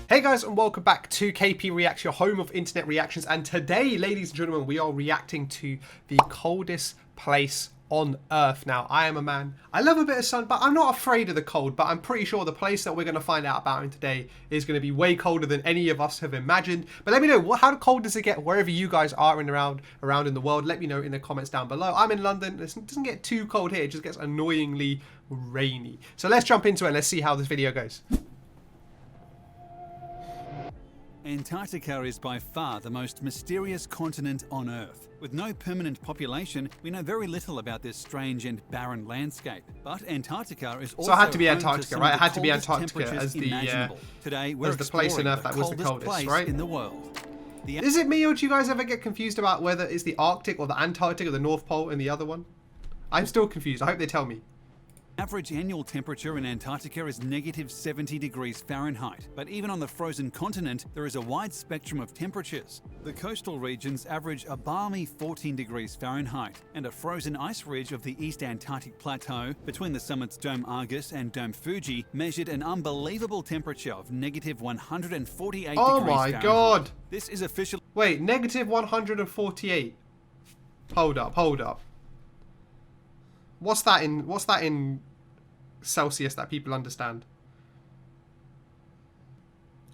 Hey guys, and welcome back to KPReacts, your home of internet reactions. And today, ladies and gentlemen, we are reacting to the coldest place on Earth. Now, I am a man. I love a bit of sun, but I'm not afraid of the cold. But I'm pretty sure the place that we're going to find out about in today is going to be way colder than any of us have imagined. But let me know, how cold does it get wherever you guys are around in the world? Let me know in the comments down below. I'm in London. It doesn't get too cold here. It just gets annoyingly rainy. So let's jump into it. Let's see how this video goes. Antarctica is by far the most mysterious continent on Earth. With no permanent population, we know very little about this strange and barren landscape. But Antarctica is also so it had to be home Antarctica, to right? It had to be coldest Antarctica as Today, we're the place on Earth that was the coldest, place right? in the world. Is it me, or do you guys ever get confused about whether it's the Arctic or the Antarctic or the North Pole in the other one? I'm still confused. I hope they tell me. Average annual temperature in Antarctica is -70 degrees Fahrenheit, but even on the frozen continent, there is a wide spectrum of temperatures. The coastal regions average a balmy 14 degrees Fahrenheit, and a frozen ice ridge of the East Antarctic Plateau between the summits Dome Argus and Dome Fuji measured an unbelievable temperature of -148 Oh degrees my Fahrenheit. god! This is official. Wait, -148. Hold up. What's that in Celsius that people understand?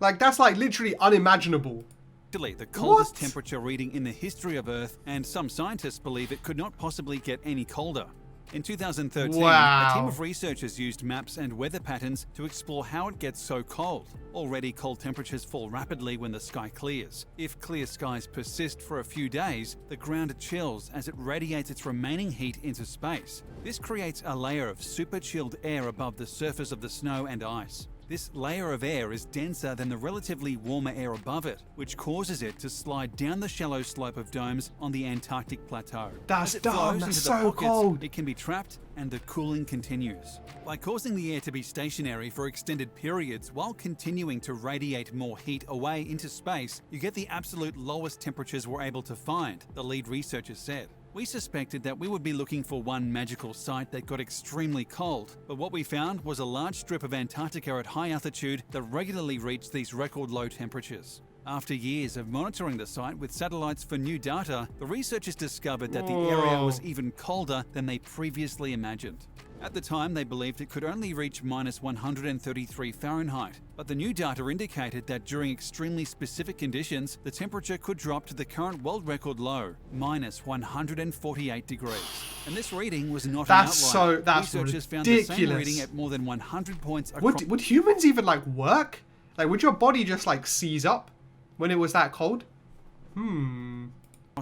Like, that's like literally unimaginable. The coldest temperature reading in the history of Earth, and some scientists believe it could not possibly get any colder. In 2013, a team of researchers used maps and weather patterns to explore how it gets so cold. Already, cold temperatures fall rapidly when the sky clears. If clear skies persist for a few days, the ground chills as it radiates its remaining heat into space. This creates a layer of super chilled air above the surface of the snow and ice. This layer of air is denser than the relatively warmer air above it, which causes it to slide down the shallow slope of domes on the Antarctic plateau. That's As it dumb, flows that's into so the pockets, cold. it can be trapped and the cooling continues. By causing the air to be stationary for extended periods while continuing to radiate more heat away into space, you get the absolute lowest temperatures we're able to find, the lead researchers said. We suspected that we would be looking for one magical site that got extremely cold, but what we found was a large strip of Antarctica at high altitude that regularly reached these record low temperatures. After years of monitoring the site with satellites for new data, the researchers discovered that the area was even colder than they previously imagined. At the time, they believed it could only reach -133 Fahrenheit, but the new data indicated that during extremely specific conditions, the temperature could drop to the current world record low, -148 degrees. And this reading was not an outlier. That's Researchers found ridiculous. the same reading at more than 100 points across. Would humans even like work? Like, would your body just like seize up when it was that cold?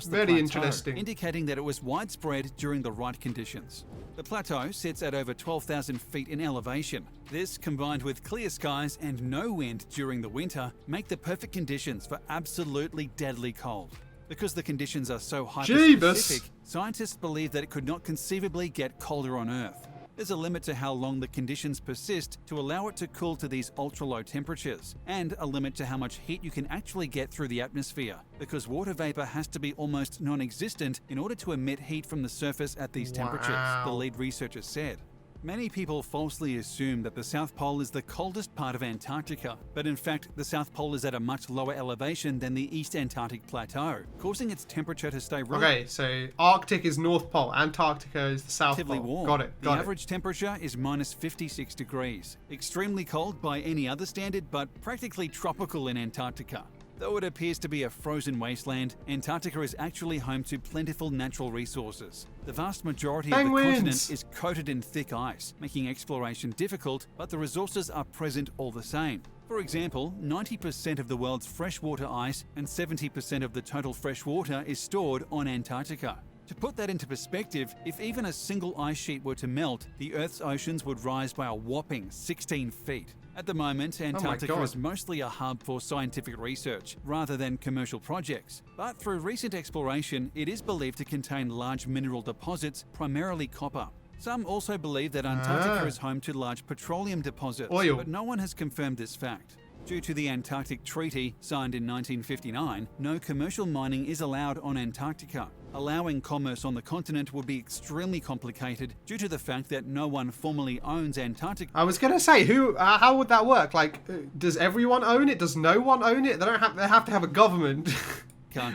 Very interesting. Indicating that it was widespread during the right conditions. The plateau sits at over 12,000 feet in elevation. This, combined with clear skies and no wind during the winter, make the perfect conditions for absolutely deadly cold. Because the conditions are so hyper-specific, scientists believe that it could not conceivably get colder on Earth. There's a limit to how long the conditions persist to allow it to cool to these ultra-low temperatures, and a limit to how much heat you can actually get through the atmosphere, because water vapor has to be almost non-existent in order to emit heat from the surface at these temperatures, the lead researcher said. Many people falsely assume that the South Pole is the coldest part of Antarctica, but in fact, the South Pole is at a much lower elevation than the East Antarctic Plateau, causing its temperature to stay Okay, so Arctic is North Pole, Antarctica is the South Pole. Warm. Got it. The average temperature is -56 degrees. Extremely cold by any other standard, but practically tropical in Antarctica. Though it appears to be a frozen wasteland, Antarctica is actually home to plentiful natural resources. The vast majority of the continent is coated in thick ice, making exploration difficult, but the resources are present all the same. For example, 90% of the world's freshwater ice and 70% of the total fresh water is stored on Antarctica. To put that into perspective, if even a single ice sheet were to melt, the Earth's oceans would rise by a whopping 16 feet. At the moment, Antarctica is mostly a hub for scientific research, rather than commercial projects. But through recent exploration, it is believed to contain large mineral deposits, primarily copper. Some also believe that Antarctica is home to large petroleum deposits, but no one has confirmed this fact. Due to the Antarctic Treaty, signed in 1959, no commercial mining is allowed on Antarctica. Allowing commerce on the continent would be extremely complicated due to the fact that no one formally owns Antarctica. I was gonna say, how would that work? Like, does everyone own it? Does no one own it? They have to have a government.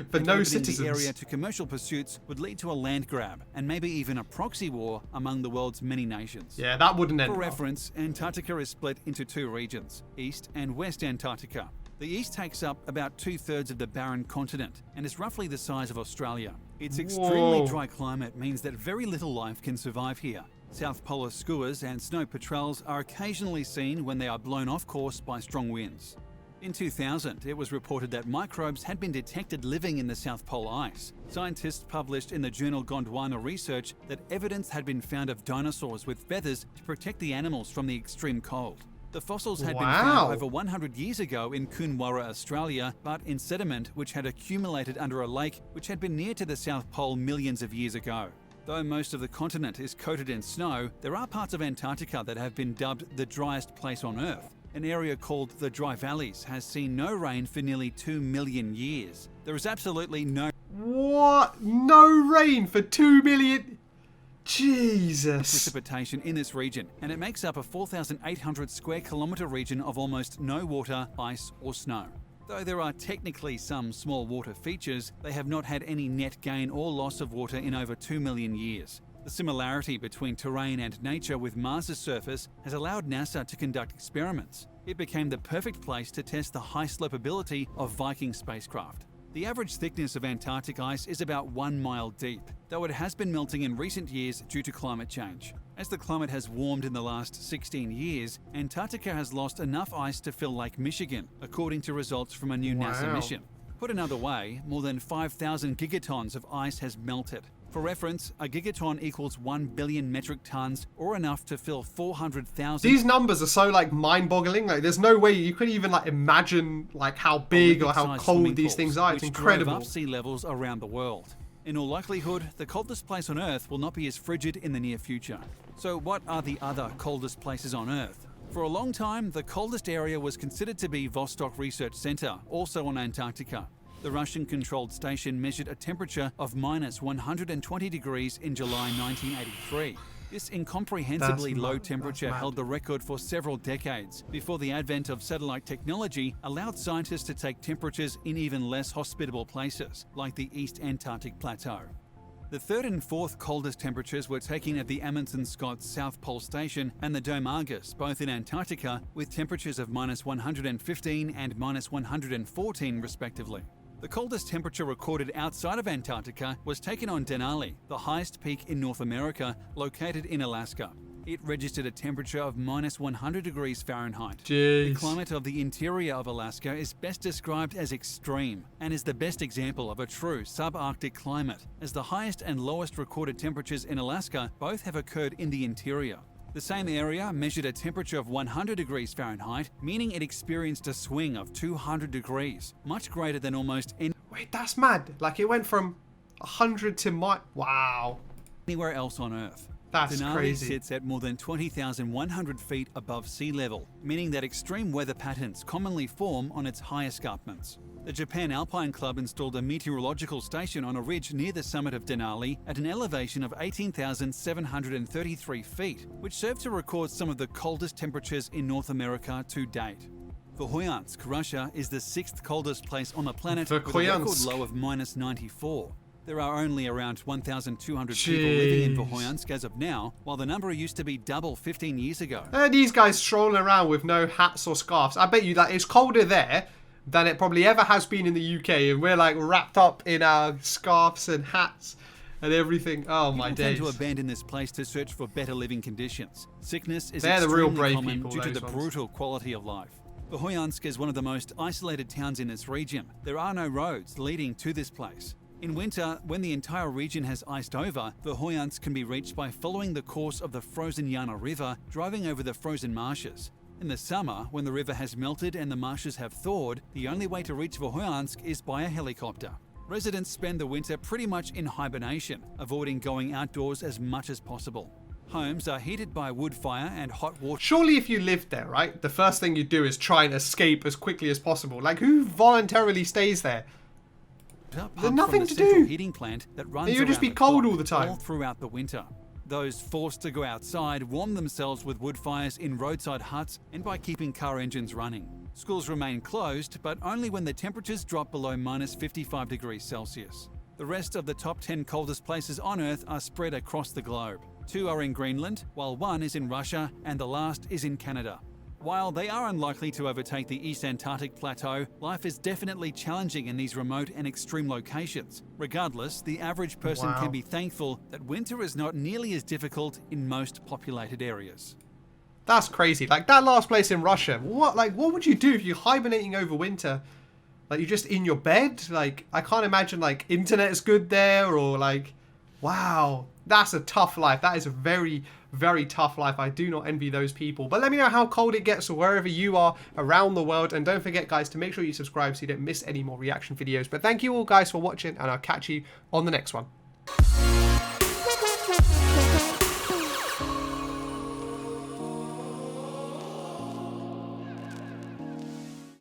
But no citizens. The area to commercial pursuits would lead to a land grab and maybe even a proxy war among the world's many nations. Yeah, that wouldn't end For well. reference, Antarctica is split into two regions, East and West Antarctica. The East takes up about 2/3 of the barren continent and is roughly the size of Australia. Its extremely dry climate means that very little life can survive here. South Polar skuas and snow patrols are occasionally seen when they are blown off course by strong winds. In 2000, it was reported that microbes had been detected living in the South Pole ice. Scientists published in the journal Gondwana Research that evidence had been found of dinosaurs with feathers to protect the animals from the extreme cold. The fossils had been found over 100 years ago in Coonawarra, Australia, but in sediment which had accumulated under a lake which had been near to the South Pole millions of years ago. Though most of the continent is coated in snow, there are parts of Antarctica that have been dubbed the driest place on Earth. An area called the Dry Valleys has seen no rain for nearly 2 million years. There is absolutely no... What? No rain for 2 million... Jesus. ...precipitation in this region, and it makes up a 4,800 square kilometre region of almost no water, ice or snow. Though there are technically some small water features, they have not had any net gain or loss of water in over 2 million years. The similarity between terrain and nature with Mars's surface has allowed NASA to conduct experiments. It became the perfect place to test the high slopeability of Viking spacecraft. The average thickness of Antarctic ice is about 1 mile deep, though it has been melting in recent years due to climate change. As the climate has warmed in the last 16 years, Antarctica has lost enough ice to fill Lake Michigan, according to results from a new NASA mission. Put another way, more than 5,000 gigatons of ice has melted. For reference, a gigaton equals 1 billion metric tons, or enough to fill 400,000... These numbers are so, like, mind-boggling. Like, there's no way you could even, like, imagine, like, how big or how cold these things are. It's incredible. Which drove up sea levels around the world. In all likelihood, the coldest place on Earth will not be as frigid in the near future. So what are the other coldest places on Earth? For a long time, the coldest area was considered to be Vostok Research Center, also on Antarctica. The Russian-controlled station measured a temperature of minus 120 degrees in July 1983. This incomprehensibly low temperature held the record for several decades before the advent of satellite technology allowed scientists to take temperatures in even less hospitable places, like the East Antarctic Plateau. The third and fourth coldest temperatures were taken at the Amundsen Scott South Pole Station and the Dome Argus, both in Antarctica, with temperatures of minus 115 and minus 114 respectively. The coldest temperature recorded outside of Antarctica was taken on Denali, the highest peak in North America, located in Alaska. It registered a temperature of minus 100 degrees Fahrenheit. Jeez. The climate of the interior of Alaska is best described as extreme and is the best example of a true subarctic climate, as the highest and lowest recorded temperatures in Alaska both have occurred in the interior. The same area measured a temperature of 100 degrees Fahrenheit, meaning it experienced a swing of 200 degrees, much greater than almost Wait, that's mad. Like, it went from 100 to wow. Anywhere else on Earth. That's Denali crazy. sits at more than 20,100 feet above sea level, meaning that extreme weather patterns commonly form on its high escarpments. The Japan Alpine Club installed a meteorological station on a ridge near the summit of Denali at an elevation of 18,733 feet, which served to record some of the coldest temperatures in North America to date. Verkhoyansk, Russia, is the sixth coldest place on the planet with a record low of minus 94. There are only around 1,200 people living in Verkhoyansk as of now, while the number used to be double 15 years ago. These guys strolling around with no hats or scarves. I bet you that it's colder there than it probably ever has been in the UK, and we're like wrapped up in our scarves and hats and everything. Oh my days. People tend to abandon this place to search for better living conditions. Sickness is They're the real extremely brave common people, due to the those ones. brutal quality of life. Verkhoyansk is one of the most isolated towns in this region. There are no roads leading to this place. In winter, when the entire region has iced over, Verkhoyansk can be reached by following the course of the frozen Yana River, driving over the frozen marshes. In the summer, when the river has melted and the marshes have thawed, the only way to reach Verkhoyansk is by a helicopter. Residents spend the winter pretty much in hibernation, avoiding going outdoors as much as possible. Homes are heated by wood fire and hot water. Surely if you lived there, right, the first thing you do is try and escape as quickly as possible. Like, who voluntarily stays there? There's nothing to do. Heating plant that runs You'll just around be the cold clock all the time. all throughout the winter. Those forced to go outside warm themselves with wood fires in roadside huts and by keeping car engines running. Schools remain closed, but only when the temperatures drop below minus 55 degrees Celsius. The rest of the top 10 coldest places on Earth are spread across the globe. 2 are in Greenland, while 1 is in Russia, and the last is in Canada. While they are unlikely to overtake the East Antarctic Plateau, life is definitely challenging in these remote and extreme locations. Regardless, the average person can be thankful that winter is not nearly as difficult in most populated areas. That's crazy. Like, that last place in Russia, what would you do if you're hibernating over winter? Like, you're just in your bed? Like, I can't imagine, like, internet is good there, or, like, wow. That's a tough life. That is a very, very tough life. I do not envy those people. But let me know how cold it gets wherever you are around the world. And don't forget, guys, to make sure you subscribe so you don't miss any more reaction videos. But thank you all, guys, for watching, and I'll catch you on the next one.